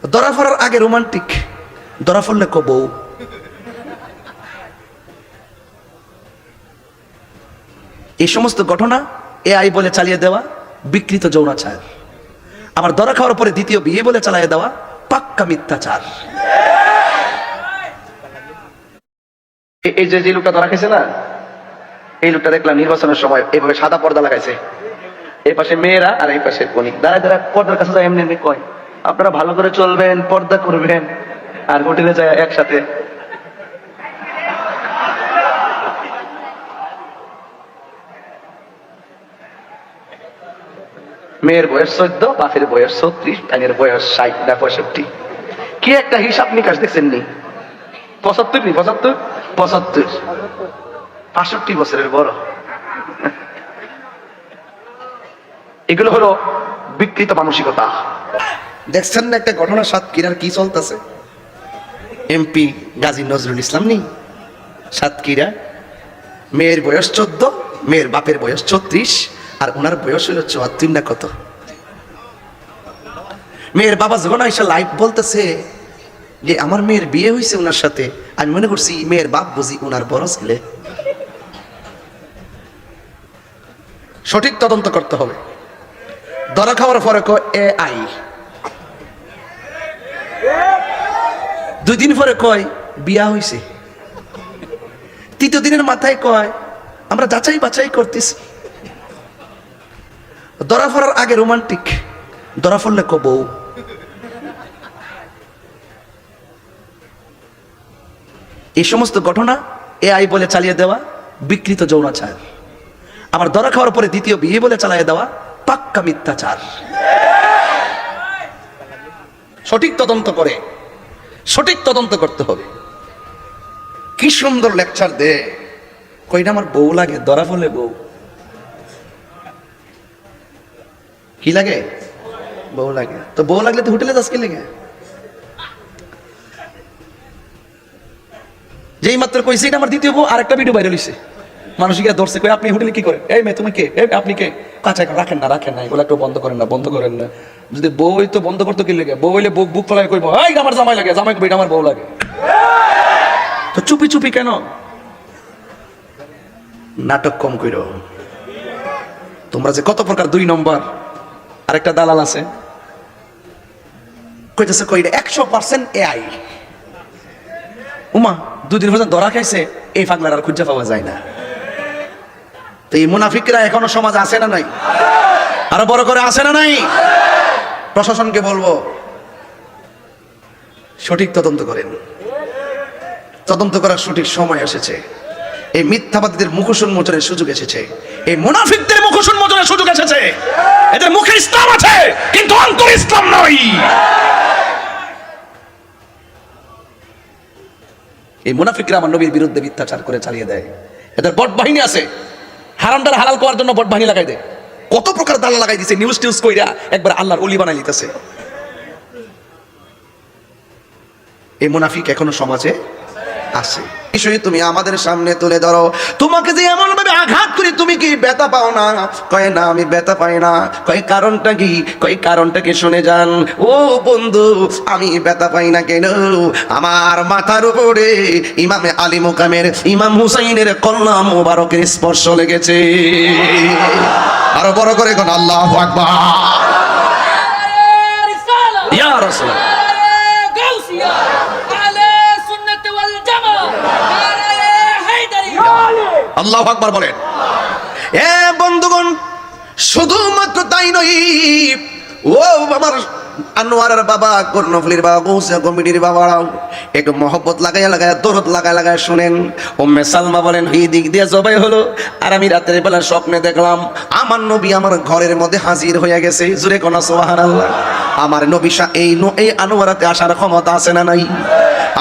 ধরা পড়ার আগে রোমান্টিক, ধরা পড়লে বউ। এই সমস্ত ঘটনা এআই বলে চালিয়ে দেওয়া বিকৃত যৌনাচার। আবার ধরা খাওয়ার পরে দ্বিতীয় বিয়ে বলে চালিয়ে দেওয়া পাক্কা মিথ্যাচার। এই যে লোকটা ধরা খেয়েছে না, এই লোকটা দেখলাম নির্বাচনের সময় এইভাবে সাদা পর্দা লাগাইছে, এই পাশে মেয়েরা আর এই পাশে কোনি দাঁড়ায় দাঁড়ায় পর্দার কাছে যায়, এমনি এমনি কয় আপনারা ভালো করে চলবেন, পর্দা করবেন। আর হোটেলে যায় একসাথে। মেয়ের বয়স 14, বাপের বয়স 36, টাইনের বয়স 60 না 65। কি একটা হিসাব নিকাশ দেখছেন নি? 75 নি 75 65 বছরের বড়। এগুলো হলো বিকৃত মানসিকতা। দেখছেন না একটা ঘটনা সাতক্ষীরার কি চলতেছে? এমপি গাজী নজরুল ইসলাম নি সাতক্ষীরা, মেয়ের বয়স 14, মেয়ের বাপের বয়স 36, আর ওনার বয়স হলো 74 না কত। মেয়ের বাবা যখন আইসা লাইভ বলতেছে যে আমার মেয়ের বিয়ে হয়েছে ওনার সাথে, আমি মনে করছি মেয়ের বাপ বুঝি ওনার বড় ছেলে। সঠিক তদন্ত করতে হবে। ধরা খাওয়ার পরে এআই, 2 দিন পরে কয় বিয়া হয়েছে, 3য় দিনের মাথায় কয় আমরা যাচাই বাছাই করতেছি। ধরা পড়ার আগে রোমান্টিক, ধরা পড়লে বউ। এই সমস্ত ঘটনা এআই বলে চালিয়ে দেওয়া বিকৃত যৌনাচার। আবার ধরা খাওয়ার পরে দ্বিতীয় বিয়ে বলে চালিয়ে দেওয়া পাক্কা মিথ্যাচার। সঠিক তদন্ত করে, সঠিক তদন্ত করতে হবে। কি সুন্দর লেকচার দে, কইটা আমার বউ লাগে, ধরা পড়লে বউ। কি লাগে? বউ লাগে। তো বউ লাগলে তো হোটেলে যাস কি লাগে? যেই মাত্র কইছে এটা আমার দ্বিতীয় বউ, আরেকটা ভিডিও ভাইরাল হইছে, মানুষ গিয়ে ধরছে, কই আপনি হোটেলে কি করেন? এই মেয়ে তুমি কে? আপনি কে? কাছে রাখেন না, এগুলো একটু বন্ধ করেন না। যদি বউ তো বন্ধ করতে কি লাগে? বউ হইলে বুক ফলাই কইব এই আমার জামাই লাগে, জামাই কইবে আমার বউ লাগে। তো চুপি চুপি কেন? নাটক কম কইরো। তোমরা যে কত প্রকার 2 নম্বর। আরেকটা দালাল আছে, কইতেছে কইটা 100% এআই। উমা 2 দিন পর্যন্ত ধরা খাইছে, এই পাগলার আর খুঁজে পাওয়া যায় না। তো এই মুনাফিকরা এখনো সমাজে আছে না নাই? আরো বড় করে আছে না নাই? প্রশাসনকে বলবো সঠিক তদন্ত করেন। তদন্ত করার সঠিক সময় এসেছে। এই মিথ্যাবাদীদের মুখোশ উন্মোচনের সুযোগ এসেছে, এই মুনাফিকদের মুখোশ উন্মোচনের সুযোগ এসেছে। এদের মুখে ইসলাম আছে কিন্তু অন্তরে ইসলাম নয়। এই মুনাফিকরা আমার নবীর বিরুদ্ধে মিথ্যাচার করে চালিয়ে দেয়। এদের বট বাহিনী আছে, হারামদার হালাল করার জন্য বট বাহিনী লাগাই দেয়। কত প্রকার দালা লাগাই দিছে, নিউজ টিউজ কইরা একবার আল্লাহর ওলি বানাই দিতেছে। এই মুনাফিক এখনো সমাজে আছে। বিষয় তুমি আমাদের সামনে তুলে ধরো, তোমাকে যে এমন ভাবে আঘাত করি তুমি কি ব্যথা পাও না? কয় না আমি ব্যথা পাই না। কয় কারণটা কি? কয় কারণটা কি শুনে যান। ও বন্ধু, আমি ব্যথা পাই না কেন? আমার মাথার উপরে ইমামে আলী মুকামের ইমাম হুসাইনের কল্লা মোবারকের স্পর্শ লেগেছে। আরো বড় করে কোন আল্লাহু আকবার। ইয়া রাসূলুল্লাহ, আল্লাহু আকবার বলেন। এ বন্ধুগণ, শুধুমাত্র তাই নয়, ও আমার আনোয়ারের বাবা, কর্ণফুলির বাবা, গৌসিয়া কমিটির বাবারাও একটু মহব্বত লাগাইয়া দরদ লাগায় শুনেন। উম্মে সালমা বলেন, এই দিক দিয়ে জবাই হলো, আর আমি রাতের বেলা স্বপ্নে দেখলাম আমার নবী আমার ঘরের মধ্যে হাজির হয়ে গেছে। জোরে কোন সুবহানাল্লাহ। আমার নবী এই আনোয়ারাতে আসার ক্ষমতা আছে না নাই?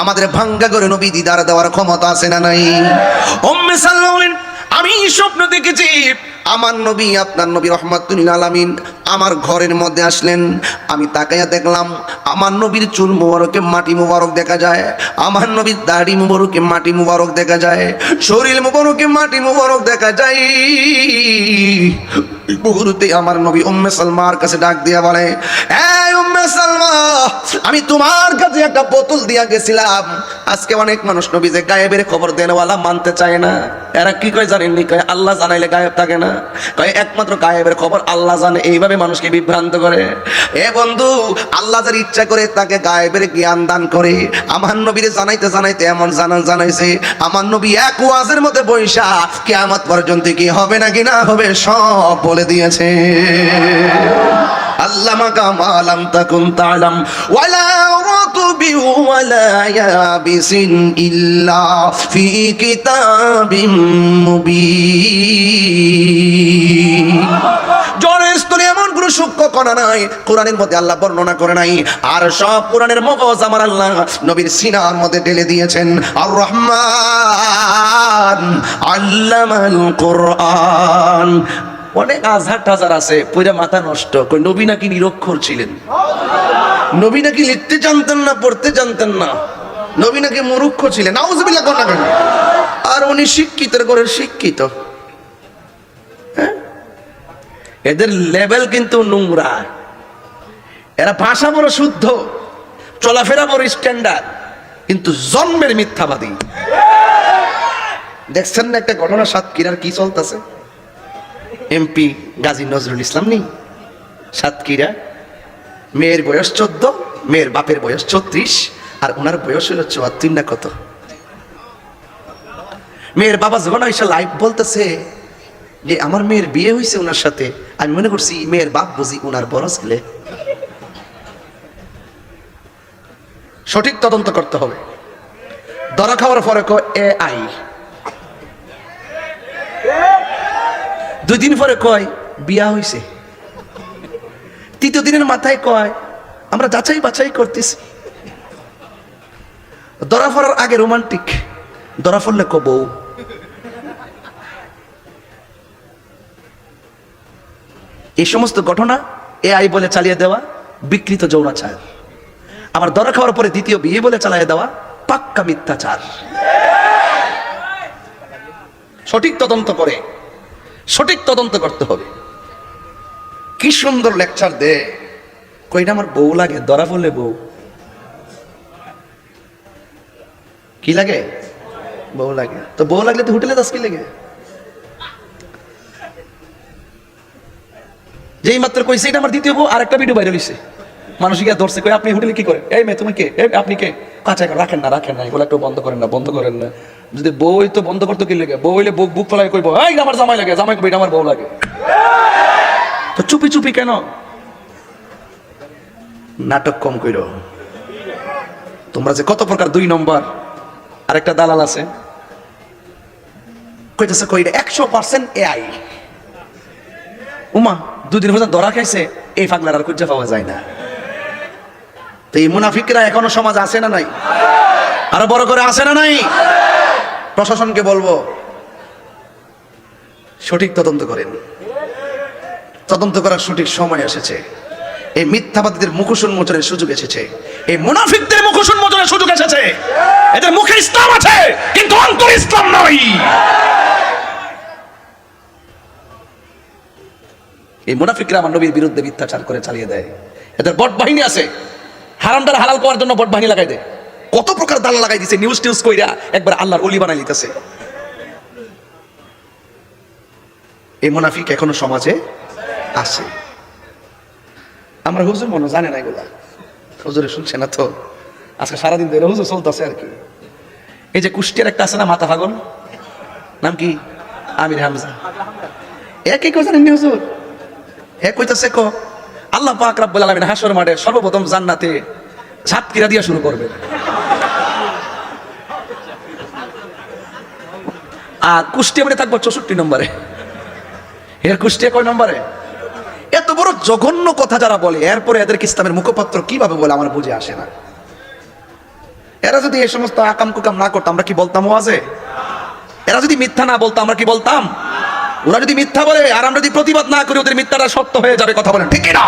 আমাদের ভাঙ্গা করে নবী দিদার দেওয়ার ক্ষমতা আছে না নাই? উম্মে সালমা বলেন, আমি স্বপ্ন দেখেছি আমার নবী, আপনার নবী রহমাতুল লিল আলামিন আমার ঘরের মধ্যে আসলেন। আমি তাকাইয়া দেখলাম আমার নবীর চুল মুবারকে মাটি মুবারক দেখা যায়, আমার নবীর দাড়ি মুবারকে মাটি মুবারক দেখা যায়, শরীর মুবারকে মাটি মুবারক দেখা যায়। মুহূর্তে আমার নবী উম্মে সালমার কাছে ডাক দিয়া বলে, এই উম্মে সালমা, আমি তোমার কাছে একটা বোতল দিয়া গেছিলাম। আজকে অনেক মানুষ নবী যে গায়েবের খবর দেনওয়ালা মানতে চায় না। এরা কি কয় জানেননি? কয় আল্লাহ জানাইলে গায়েব থাকে না। কয় একমাত্র গায়েবের খবর আল্লাহ জানে। এইভাবে মানুষকে বিভ্রান্ত করে। এ বন্ধু, আল্লাহ যার ইচ্ছা করে তাকে গায়েবের জ্ঞান দান করে। আমার নবীর জানাইতে জানাইতে এমন জানাইছে, আমার নবী এক ওয়াজের মধ্যে বৈশা কিয়ামত পর্যন্ত কি হবে নাকি না হবে সব বলে দিয়েছে। আল্লামাকা মা লাম তাকুন তা'লাম ওয়ালা রাতবি ওয়ালা ইয়াবিসিন ইল্লা ফি কিতাবিম মুবিন। জলের স্তরে এমন কোন সূক্ষ্ম কণা নাই কোরআনের মধ্যে আল্লাহ বর্ণনা করে নাই। আর সব কোরআনের মগজ আমার আল্লাহ নবীর সিনার মধ্যে ঢেলে দিয়েছেন। আর রহমান আল্লামাল কোরআন। অনেক আজহার টাজার আছে পুরা মাথা নষ্ট। কই নবী নাকি নিরক্ষর ছিলেন, নবী নাকি লিখতে জানতেন না, পড়তে জানতেন না, নবী নাকি মূর্খ ছিলেন। নাউজুবিল্লাহ কোন না। আর উনি শিক্ষিতের করে শিক্ষিত। হ্যাঁ, এদের লেভেল কিন্তু নোংরা। এরা ভাষা বড় শুদ্ধ, চলাফেরা বড় স্ট্যান্ডার্ড, কিন্তু জন্মের মিথ্যাবাদী। দেখছেন না একটা ঘটনা সাতক্ষীরার কি চলতেছে? এমপি গাজী নজরুল ইসলাম নেই সাতক্ষীরা, মেয়ের বয়স 14, মেয়ের বাপের বয়স 34, আর ওনার বয়স হলো 74 না কত। মেয়ের বাবা যখন এসে লাইভ বলতেছে যে আমার মেয়ের বিয়ে হয়েছে ওনার সাথে, আমি মনে করছি মেয়ের বাপ বুঝি ওনার বড় ছেলে। সঠিক তদন্ত করতে হবে। ধরা খাওয়ার পরে AI, 2 দিন পরে কয় বিয়া হইছে, 3 দিনের মাথায় কয় আমরা যাচাই বাছাই করতেছি। ধরা পড়ার আগে রোমান্টিক, ধরা পড়লে বউ। এই সমস্ত ঘটনা AI বলে চালিয়ে দেওয়া বিকৃত যৌনাচার। আবার ধরা খাওয়ার পরে দ্বিতীয় বিয়ে বলে চালিয়ে দেওয়া পাক্কা মিথ্যাচার। সঠিক তদন্ত করে, সঠিক তদন্ত করতে হবে। কি সুন্দর লেকচার দে, কইটা আমার বউ লাগে, ধরা পড়লে বউ। কি লাগে? বউ লাগে। তো বউ লাগলে তো হোটেলে দাস কি লাগে? যেই মাত্র কইছে এটা আমার দ্বিতীয় বউ, আর একটা ভিডিও বাইরে হইছে, মানুষ গিয়া ধরছে, কই আপনি হোটেলে কি করেন? এই মেয়ে তুমি কে? আপনি কে? কাঁচা রাখেন না, রাখেন না, এগুলো একটু বন্ধ করেন না, বন্ধ করেন না। যদি বউ তো বন্ধ করতে কি লাগে? বউ হইলে বুক ফলাই কইব এই আমার জামাই লাগে, জামাই কইবে এটা আমার বউ লাগে। তো চুপি চুপি কেন? নাটক কম কইরো। তোমরা যে কত প্রকার 2 নম্বর। আরেকটা দালাল আছে, কইতেছে কইটা 100% AI। উমা 2 দিন পর্যন্ত ধরা খাইছে, এই পাগলার আর খুঁজে পাওয়া যায় না। তো এই মুনাফিকরা এখনো সমাজ আছে না নাই? আরো বড় করে আছে না নাই? প্রশাসনকে বলবো সঠিক তদন্ত করেন। তদন্ত করার সঠিক সময় এসেছে। এই মিথ্যাবাদীদের মুখোশ উন্মোচনের সুযোগ এসেছে। এই মুনাফিকদের মুখোশ উন্মোচনের সুযোগ এসেছে। এদের মুখে ইসলাম আছে কিন্তু অন্তরে ইসলাম নাই। এই মুনাফিকরা আমার নবীর বিরুদ্ধে মিথ্যাচার করে চালিয়ে দেয়। এদের বট বাহিনী আছে, হারামদার হালাল করার জন্য বট বাহিনী লাগাই দেয়। কত প্রকার দাল লাগাই দিছে, নিউজ টিউজ কইরা একবার আল্লাহর ওলি বানাই দিতেছে। এই মুনাফিক এখনো সমাজে আছে। আমরা হুজুর মনে জানে না এগুলা, হুজুরে শুনছে না তো। আজকে সারাদিন ধরে হুজুর চলতেছে আর কি। এই যে কুষ্টিয়ার একটা আছে না মাথা পাগল, নাম কি? আমির হামজা। একই কথা জানেন হুজুর? হে কইতাছে আল্লাহ পাক রব্বুল আলামিন হাশর মাঠে সর্বপ্রথম জান্নাতে ঝাপকিরা দিয়া শুরু করবে, আর কুষ্টিয়া মানে থাকবো 64 নম্বরে। এর কুষ্টিয়া কয় নম্বরে? এত বড় জঘন্য কথা যারা বলে, এরপরে এদেরকে ইসলামের মুখপাত্র কিভাবে বলে আমার বুঝে আসে না। এরা যদি এই সমস্ত আকাম কুকাম না করতো আমরা কি বলতাম ওয়াজে? এরা যদি মিথ্যা না বলতো আমরা কি বলতাম? ওরা যদি মিথ্যা বলে আর আমরা যদি প্রতিবাদ না করি, ওদের মিথ্যাটা সত্য হয়ে যাবে। কথা বলেন ঠিক না?